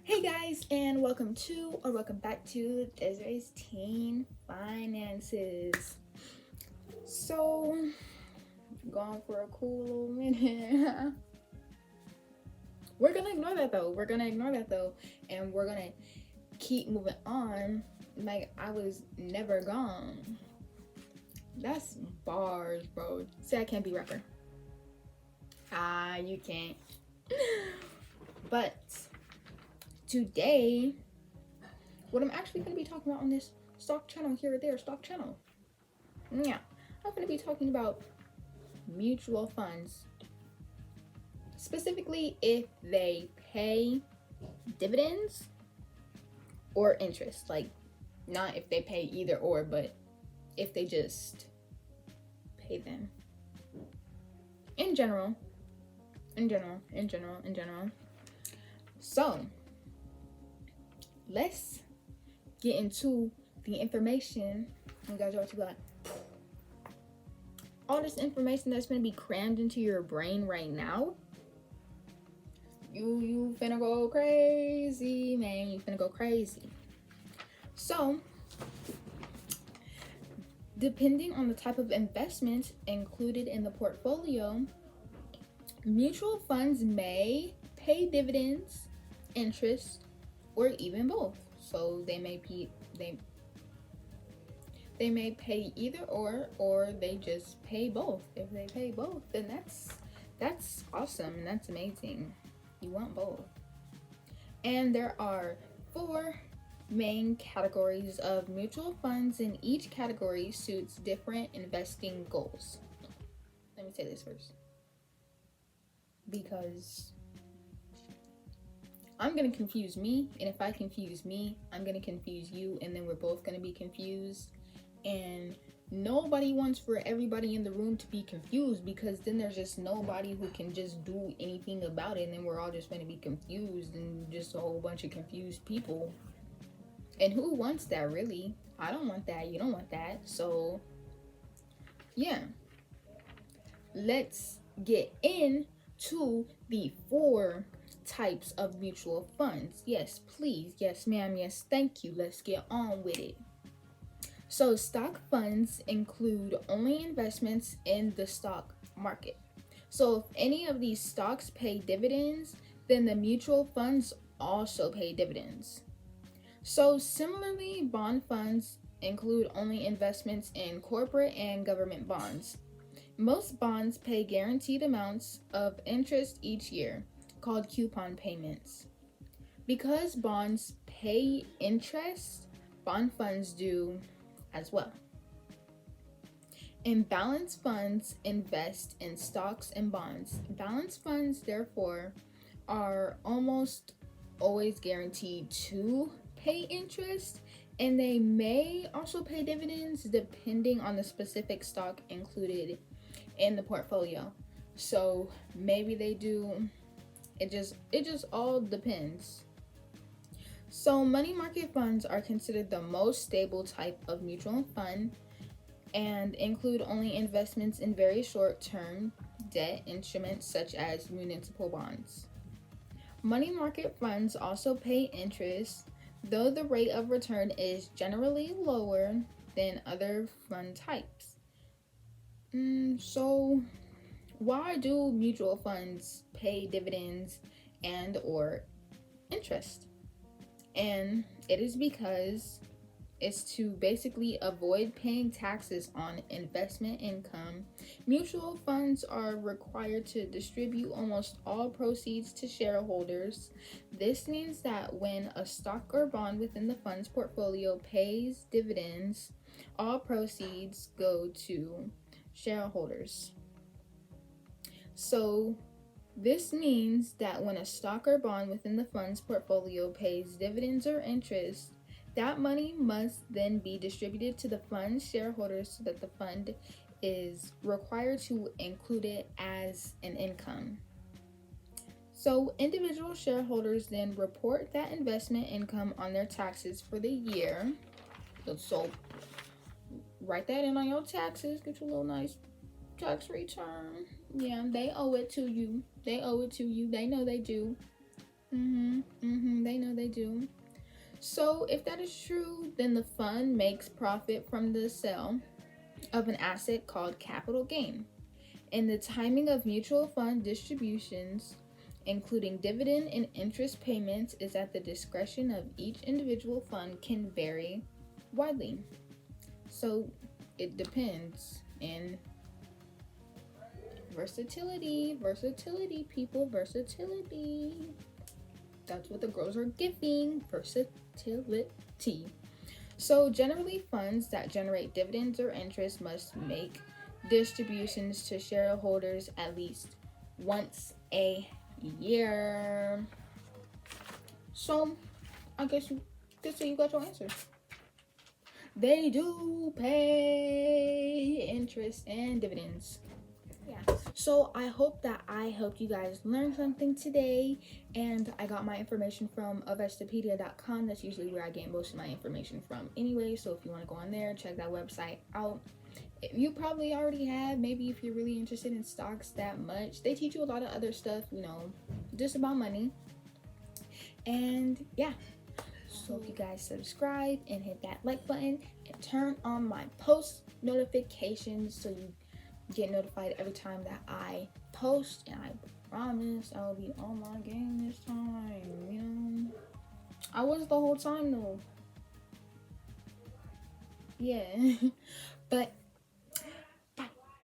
Hey guys, and welcome back to Desiree's Teen Finances. So, gone for a cool little minute. We're gonna ignore that though. And we're gonna keep moving on like I was never gone. That's bars, bro. Say I can't be rapper. You can't. But today, what I'm actually going to be talking about on this stock channel here or there, stock channel. Yeah, I'm going to be talking about mutual funds. Specifically, if they pay dividends or interest. Like, not if they pay either or, but if they just pay them. In general. So, let's get into the information. You guys are about to be like, all this information that's gonna be crammed into your brain right now. You finna go crazy, man. You finna go crazy. So, depending on the type of investment included in the portfolio, mutual funds may pay dividends, interest, or even both. So they may pay either or they just pay both. If they pay both, then that's awesome and that's amazing. You want both. And there are 4 main categories of mutual funds, and each category suits different investing goals. Let me say this first, because I'm gonna confuse me, and if I confuse me, I'm gonna confuse you, and then we're both gonna be confused. And nobody wants for everybody in the room to be confused, because then there's just nobody who can just do anything about it, and then we're all just gonna be confused and just a whole bunch of confused people. And who wants that, really? I don't want that. You don't want that. So yeah, let's get into the 4 types of mutual funds. Yes, please. Yes, ma'am. Yes, thank you. Let's get on with it. So, stock funds include only investments in the stock market. So, if any of these stocks pay dividends, then the mutual funds also pay dividends. So, similarly, bond funds include only investments in corporate and government bonds. Most bonds pay guaranteed amounts of interest each year, called coupon payments. Because bonds pay interest, bond funds do as well. And balanced funds invest in stocks and bonds. Balanced funds, therefore, are almost always guaranteed to pay interest, and they may also pay dividends depending on the specific stock included in the portfolio. So maybe they do. It just all depends. So money market funds are considered the most stable type of mutual fund and include only investments in very short-term debt instruments such as municipal bonds. Money market funds also pay interest, though the rate of return is generally lower than other fund types. So why do mutual funds pay dividends and or interest? And it is because it's to basically avoid paying taxes on investment income. Mutual funds are required to distribute almost all proceeds to shareholders. This means that when a stock or bond within the fund's portfolio pays dividends, all proceeds go to shareholders. So this means that when a stock or bond within the fund's portfolio pays dividends or interest, that money must then be distributed to the fund's shareholders so that the fund is required to include it as an income. So individual shareholders then report that investment income on their taxes for the year. So write that in on your taxes, get your little nice tax return. Yeah, they owe it to you. They know they do. They know they they do. So, if that is true, then the fund makes profit from the sale of an asset called capital gain. And the timing of mutual fund distributions, including dividend and interest payments, is at the discretion of each individual fund, can vary widely. So, it depends. And versatility, people, versatility. That's what the girls are giving, versatility. So generally, funds that generate dividends or interest must make distributions to shareholders at least once a year. So I guess you could say you got your answer. They do pay interest and dividends. Yeah. So I hope that I helped you guys learn something today, and I got my information from avestapedia.com. That's usually where I get most of my information from anyway, so if you want to go on there, check that website out. You probably already have, maybe if you're really interested in stocks that much. They teach you a lot of other stuff, just about money. And yeah, so if you guys subscribe and hit that like button and turn on my post notifications so you get notified every time that I post, and I promise I'll be on my game this time. I was the whole time though. Yeah. But